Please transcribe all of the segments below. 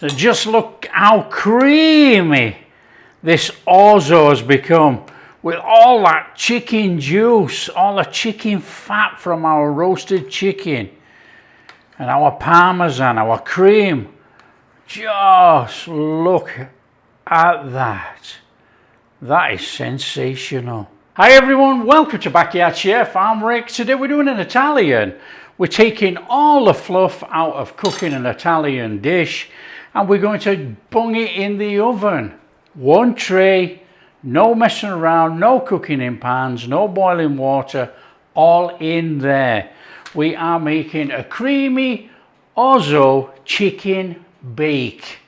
So just look how creamy this orzo has become with all that chicken juice, all the chicken fat from our roasted chicken and our parmesan, our cream. Just look at that. That is sensational. Hi everyone, welcome to Backyard Chef. I'm Rick. Today we're doing an Italian. We're taking all the fluff out of cooking an Italian dish and we're going to bung it in the oven. One tray, no messing around, no cooking in pans, no boiling water, all in there. We are making a creamy orzo chicken bake.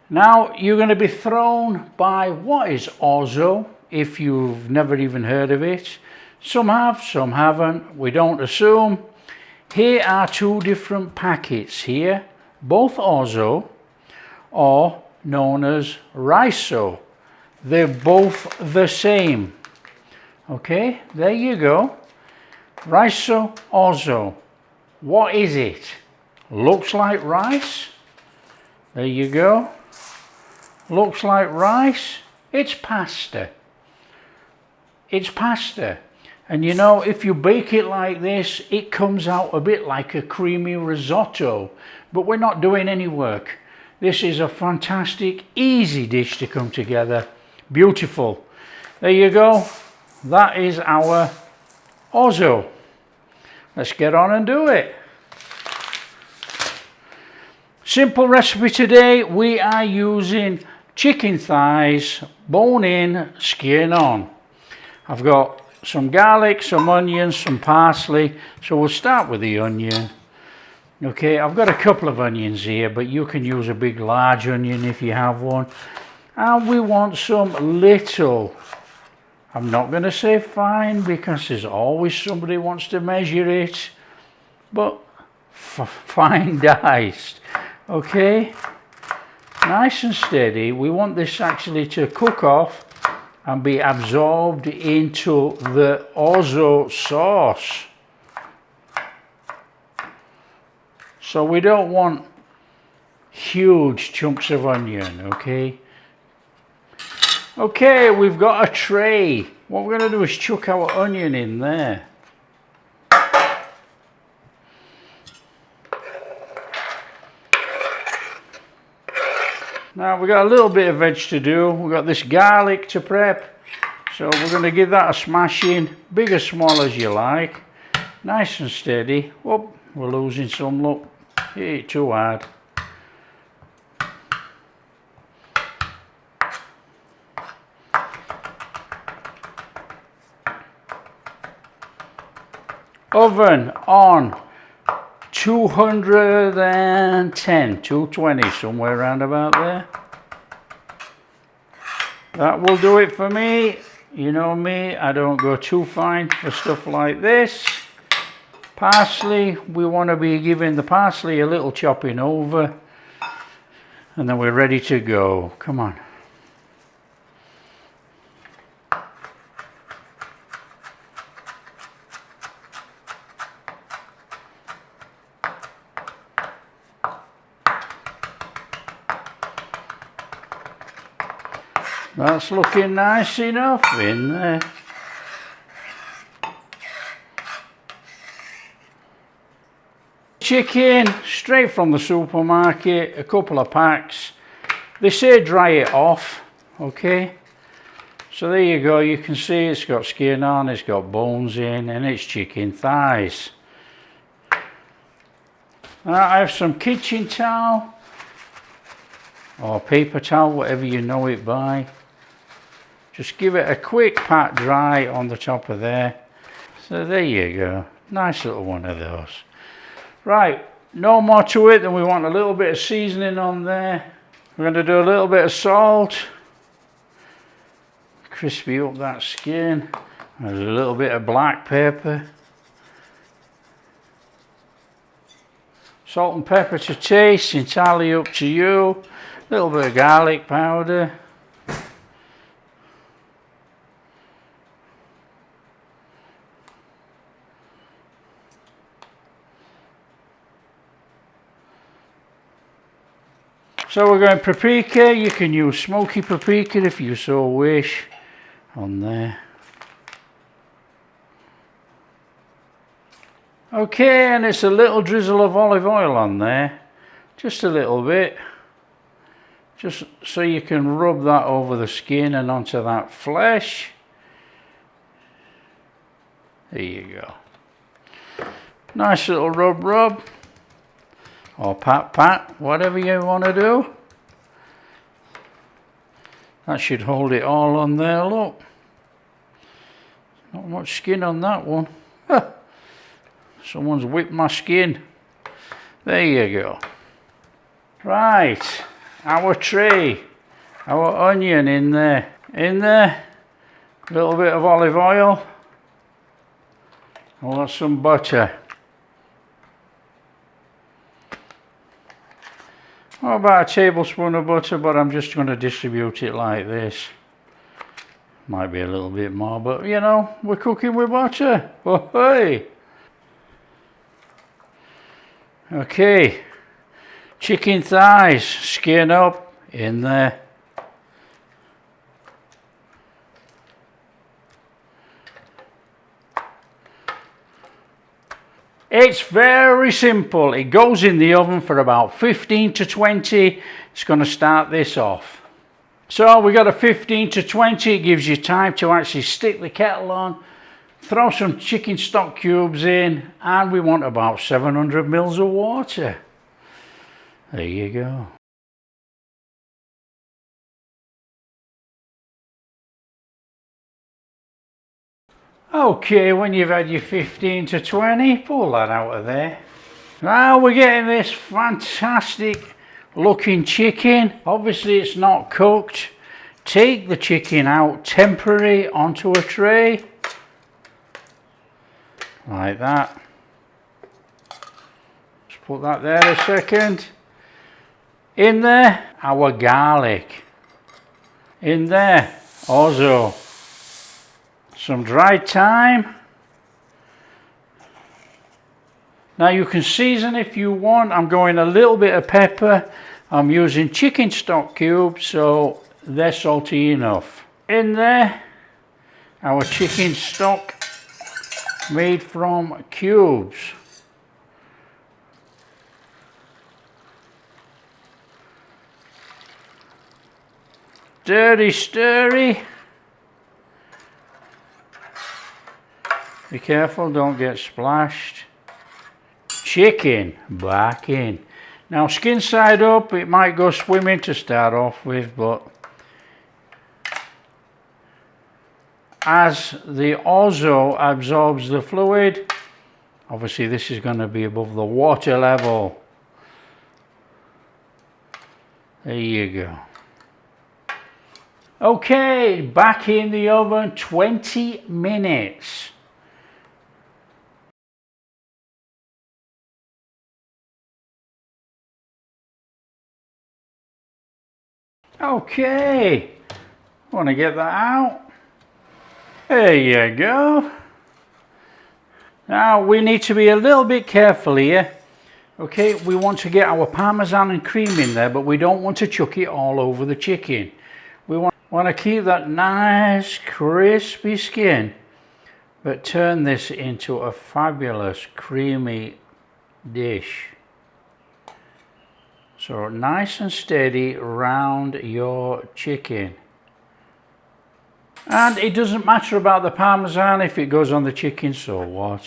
Now you're going to be thrown by what is orzo if you've never even heard of it. Some have, some haven't. We don't assume. Here are two different packets here, both orzo or known as risotto. They're both the same. Okay, there you go. Risotto, orzo. What is it? Looks like rice. There you go. Looks like rice. It's pasta. It's pasta. And you know, if you bake it like this, it comes out a bit like a creamy risotto. But we're not doing any work. This is a fantastic, easy dish to come together. Beautiful. There you go. That is our orzo. Let's get on and do it. Simple recipe today. We are using chicken thighs, bone in, skin on. I've got some garlic, some onions, some parsley. So we'll start with the onion. Okay, I've got a couple of onions here, but you can use a big large onion if you have one. And we want some little, I'm not going to say fine because there's always somebody who wants to measure it, but fine diced. Okay, nice and steady. We want this actually to cook off and be absorbed into the orzo sauce. So we don't want huge chunks of onion, okay? Okay, we've got a tray. What we're going to do is chuck our onion in there. Now we've got a little bit of veg to do. We've got this garlic to prep. So we're going to give that a smash in, big or small as you like. Nice and steady. Whoop, we're losing some, look. Hit it too hard. Oven on 210, 220, somewhere around about there. That will do it for me. You know me, I don't go too fine for stuff like this. Parsley, we want to be giving the parsley a little chopping over. And then we're ready to go. Come on. That's looking nice enough in there. Chicken, straight from the supermarket, a couple of packs. They say dry it off, okay? So there you go, you can see it's got skin on, it's got bones in, and it's chicken thighs. Now I have some kitchen towel, or paper towel, whatever you know it by. Just give it a quick pat dry on the top of there. So there you go, nice little one of those. Right, no more to it than we want a little bit of seasoning on there. We're going to do a little bit of salt. Crispy up that skin. There's a little bit of black pepper. Salt and pepper to taste, entirely up to you. A little bit of garlic powder. So we're going paprika. You can use smoky paprika if you so wish on there. Okay, and it's a little drizzle of olive oil on there, just a little bit, just so you can rub that over the skin and onto that flesh. There you go. Nice little rub, or pat, whatever you want to do. That should hold it all on there, look. Not much skin on that one. Someone's whipped my skin. There you go. Right, our tray, our onion in there. In there, a little bit of olive oil. I want some butter. Well, about a tablespoon of butter, but I'm just going to distribute it like this. Might be a little bit more, but you know, we're cooking with butter. Oh, hey! Okay, chicken thighs, skin up, in there. It's very simple. It goes in the oven for about 15 to 20. It's going to start this off. So we got a 15 to 20. It gives you time to actually stick the kettle on, throw some chicken stock cubes in, and we want about 700 mils of water. There you go. Okay, when you've had your 15 to 20, pull that out of there. Now we're getting this fantastic looking chicken. Obviously it's not cooked. Take the chicken out, temporary, onto a tray. Like that. Just put that there a second. In there, our garlic. In there, Orzo. Some dried thyme. Now you can season if you want. I'm going a little bit of pepper. I'm using chicken stock cubes, so they're salty enough. In there, our chicken stock made from cubes. Stirry. Be careful, don't get splashed. Chicken back in. Now skin side up, it might go swimming to start off with, but as the Orzo absorbs the fluid, obviously this is going to be above the water level. There you go. Okay, back in the oven, 20 minutes. Okay, want to get that out. There you go. Now we need to be a little bit careful here. Okay, we want to get our Parmesan and cream in there, but we don't want to chuck it all over the chicken. We want to keep that nice crispy skin, but turn this into a fabulous creamy dish. So nice and steady round your chicken. And it doesn't matter about the Parmesan if it goes on the chicken, so what?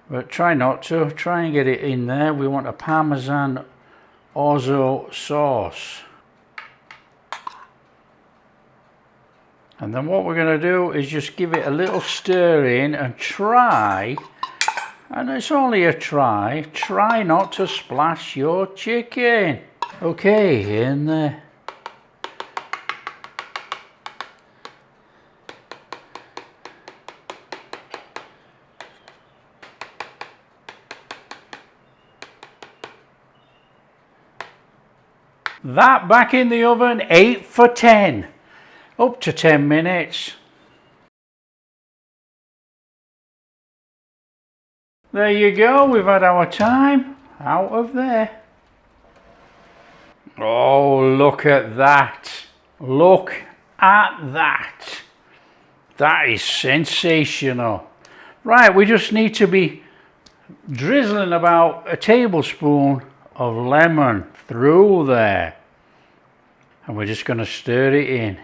But try not to. Try and get it in there. We want a Parmesan Orzo sauce. And then what we're going to do is just give it a little stir in and try, and it's only a try not to splash your chicken. Okay, in there. That back in the oven, 8 for 10. Up to 10 minutes. There you go, we've had our time out of there. Oh, look at that. Look at that. That is sensational. Right, we just need to be drizzling about a tablespoon of lemon through there. And we're just going to stir it in.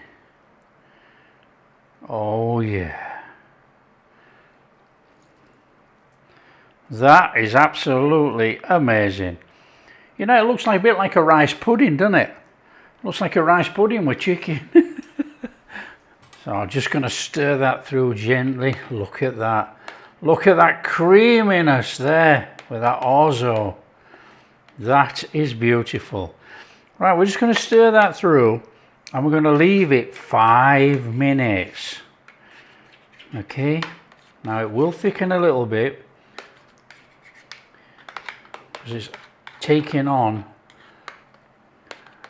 Oh yeah. That is absolutely amazing. You know, it looks like a bit like a rice pudding, doesn't it? Looks like a rice pudding with chicken. So I'm just going to stir that through gently. Look at that. Look at that creaminess there with that orzo. That is beautiful. Right, we're just going to stir that through and we're going to leave it 5 minutes. Okay, now it will thicken a little bit because it's taking on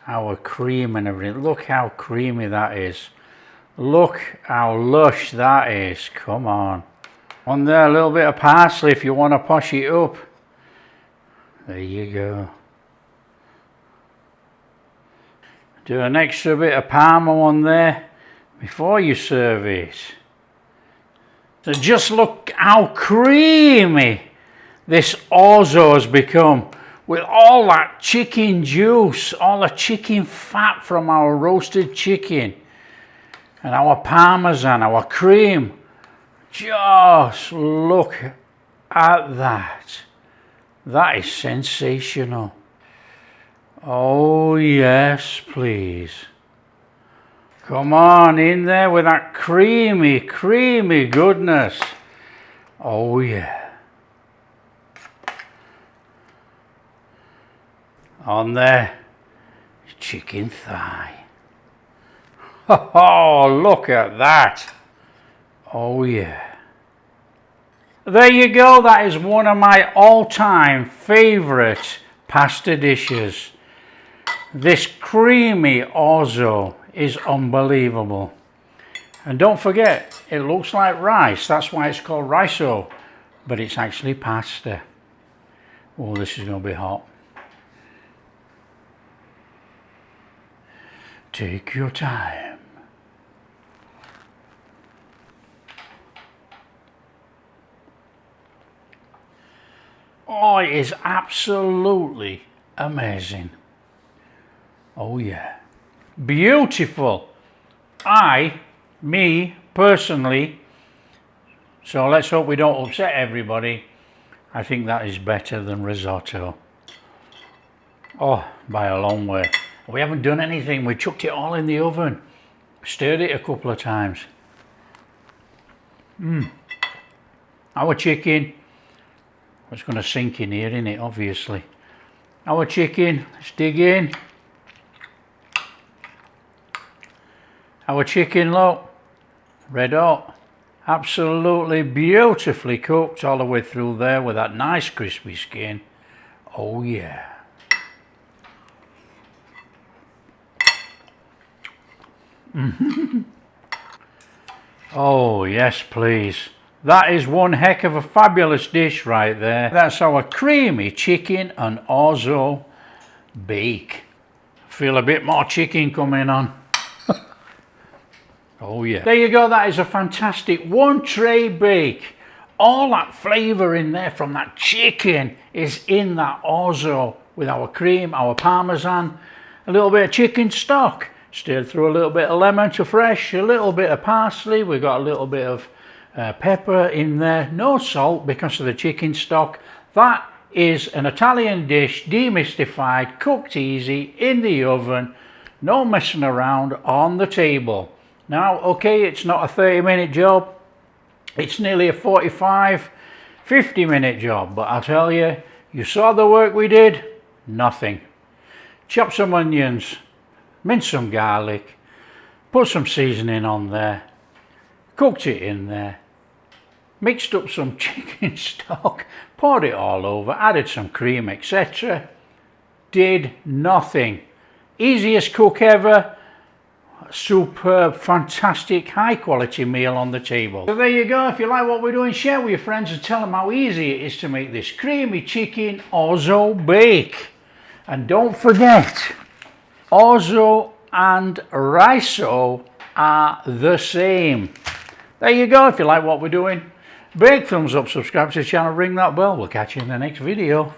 our cream and everything. Look how creamy that is. Look how lush that is. Come on. On there, a little bit of parsley if you want to posh it up. There you go. Do an extra bit of Parmesan on there before you serve it. So just look how creamy this orzo has become with all that chicken juice, all the chicken fat from our roasted chicken and our Parmesan, our cream. Just look at that. That is sensational. Oh yes, please. Come on in there with that creamy, creamy goodness. Oh yeah. On there, chicken thigh. Oh, look at that. Oh yeah. There you go. That is one of my all-time favorite pasta dishes. This creamy orzo is unbelievable. And don't forget, it looks like rice. That's why it's called risotto, but it's actually pasta. Oh, this is going to be hot. Take your time. Oh, it is absolutely amazing. Oh yeah. Beautiful. Me personally, so let's hope we don't upset everybody, I think that is better than risotto. Oh, by a long way. We haven't done anything. We chucked it all in the oven. Stirred it a couple of times. Our chicken, it's going to sink in here, isn't it? Obviously. Our chicken, let's dig in. Our chicken, look, red hot. Absolutely beautifully cooked all the way through there with that nice crispy skin. Oh yeah. Oh yes, please. That is one heck of a fabulous dish right there. That's our creamy chicken and orzo bake. Feel a bit more chicken coming on. Oh yeah. There you go. That is a fantastic one tray bake. All that flavour in there from that chicken is in that orzo with our cream, our Parmesan, a little bit of chicken stock. Stirred through a little bit of lemon to fresh, a little bit of parsley. We've got a little bit of pepper in there. No salt because of the chicken stock. That is an Italian dish, demystified, cooked easy in the oven. No messing around on the table. Now, okay, it's not a 30-minute job. It's nearly a 45, 50-minute job. But I'll tell you, you saw the work we did? Nothing. Chop some onions. Mince some garlic, put some seasoning on there, cooked it in there, mixed up some chicken stock, poured it all over, added some cream, etc. Did nothing. Easiest cook ever. Superb, fantastic, high quality meal on the table. So there you go. If you like what we're doing, share with your friends and tell them how easy it is to make this creamy chicken orzo bake. And don't forget, Orzo and risotto are the same. There you go. If you like what we're doing, big thumbs up, subscribe to the channel, ring that bell. We'll catch you in the next video.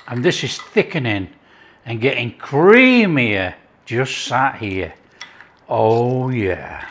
And this is thickening and getting creamier just sat here. Oh yeah.